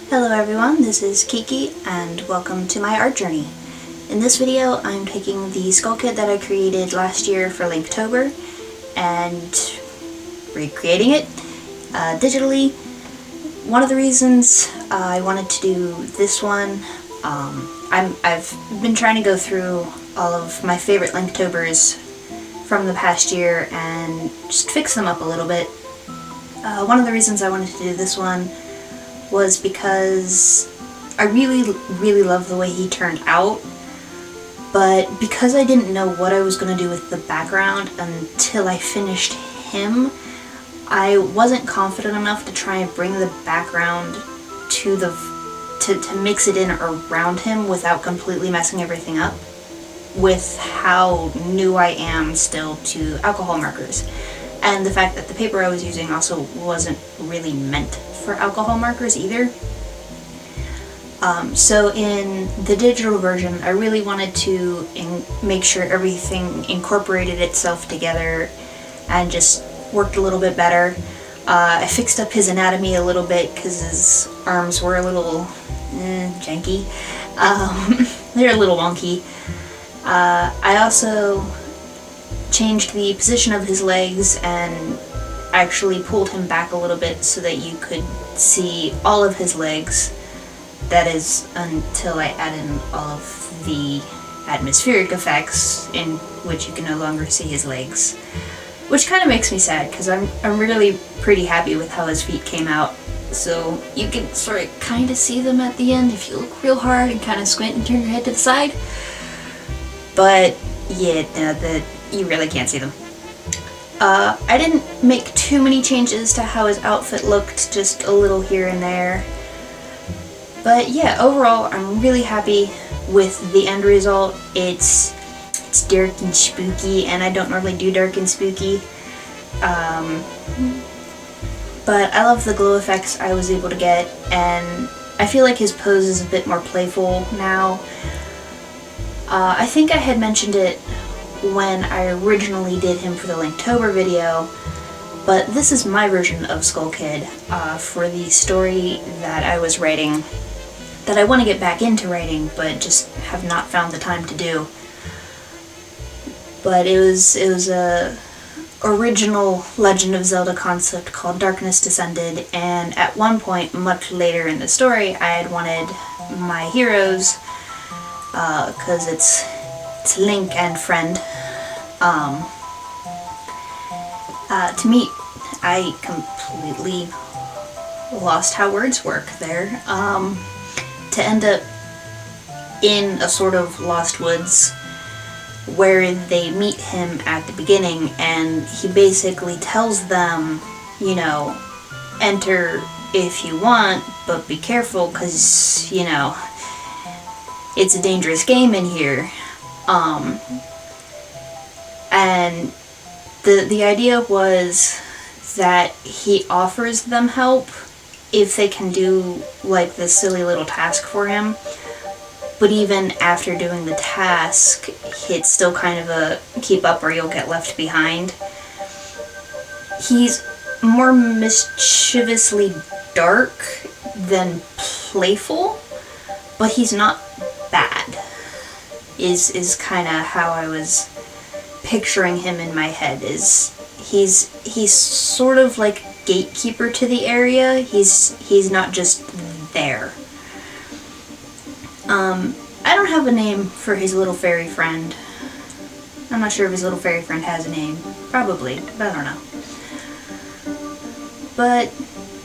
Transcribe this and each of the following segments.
Hello everyone, this is Kiki and welcome to my art journey. In this video I'm taking the Skull Kid that I created last year for Linktober and recreating it digitally. One of the reasons I wanted to do this one, I've been trying to go through all of my favorite Linktobers from the past year and just fix them up a little bit. One of the reasons I wanted to do this one was because I really love the way he turned out, but because I didn't know what I was going to do with the background until I finished him, I wasn't confident enough to try and bring the background to mix it in around him without completely messing everything up, with how new I am still to alcohol markers. And the fact that the paper I was using also wasn't really meant for alcohol markers either. So in the digital version, I really wanted to make sure everything incorporated itself together and just worked a little bit better. I fixed up his anatomy a little bit because his arms were a little janky. They're a little wonky. I also changed the position of his legs and actually pulled him back a little bit so that you could see all of his legs. That is, until I add in all of the atmospheric effects in which you can no longer see his legs. Which kind of makes me sad because I'm really pretty happy with how his feet came out. So you can sort of kind of see them at the end if you look real hard and kind of squint and turn your head to the side. But yeah, no, you really can't see them. I didn't make too many changes to how his outfit looked, just a little here and there. But yeah, overall I'm really happy with the end result. It's dark and spooky, and I don't normally do dark and spooky. But I love the glow effects I was able to get, and I feel like his pose is a bit more playful now. I think I had mentioned it when I originally did him for the Linktober video, but this is my version of Skull Kid for the story that I was writing, that I want to get back into writing, but just have not found the time to do. But it was a original Legend of Zelda concept called Darkness Descended, and at one point, much later in the story, I had wanted my heroes, because it's Link and Friend, to meet. I completely lost how words work there. To end up in a sort of Lost Woods where they meet him at the beginning, and he basically tells them, you know, enter if you want, but be careful because, you know, it's a dangerous game in here. And the idea was that he offers them help if they can do like this silly little task for him, but even after doing the task, it's still kind of a keep up or you'll get left behind. He's more mischievously dark than playful, but he's not bad, is kind of how I was picturing him in my head. Is he's sort of like gatekeeper to the area. He's not just there. I don't have a name for his little fairy friend. I'm not sure if his little fairy friend has a name. Probably, but I don't know. But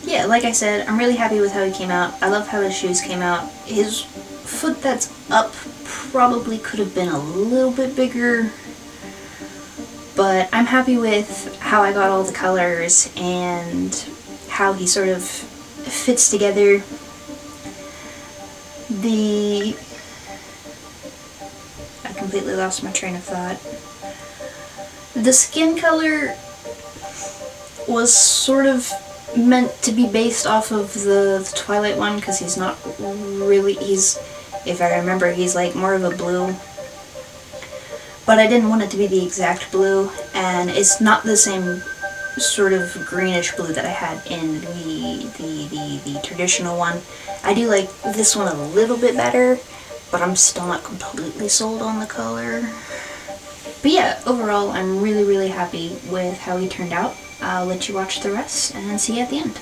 yeah, like I said, I'm really happy with how he came out. I love how his shoes came out. His foot that's up probably could have been a little bit bigger, but I'm happy with how I got all the colors and how he sort of fits together. I completely lost my train of thought. The skin color was sort of meant to be based off of the Twilight one, because he's not really, if I remember, he's like more of a blue. But I didn't want it to be the exact blue, and it's not the same sort of greenish blue that I had in the traditional one. I do like this one a little bit better, but I'm still not completely sold on the color. But yeah, overall I'm really happy with how he turned out. I'll let you watch the rest and see you at the end.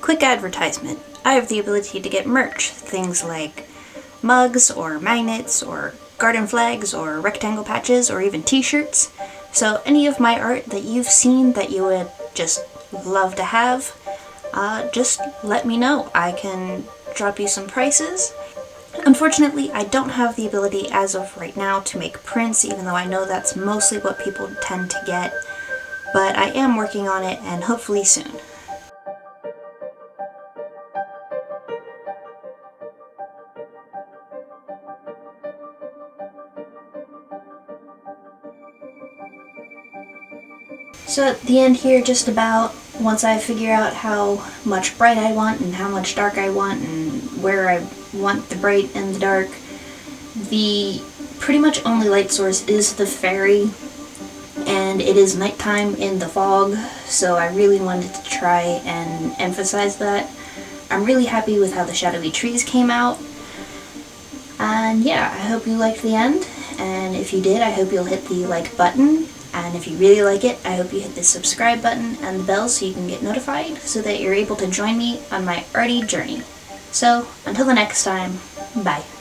quick advertisement. I have the ability to get merch, things like mugs or magnets or garden flags or rectangle patches or even t-shirts. So any of my art that you've seen that you would just love to have, just let me know. I can drop you some prices. Unfortunately, I don't have the ability as of right now to make prints, even though I know that's mostly what people tend to get, but I am working on it and hopefully soon. So at the end here, just about, once I figure out how much bright I want and how much dark I want and where I want the bright and the dark, the pretty much only light source is the fairy, and it is nighttime in the fog, so I really wanted to try and emphasize that. I'm really happy with how the shadowy trees came out, and yeah, I hope you liked the end, and if you did, I hope you'll hit the like button. And if you really like it, I hope you hit the subscribe button and the bell so you can get notified so that you're able to join me on my arty journey. So, until the next time, bye.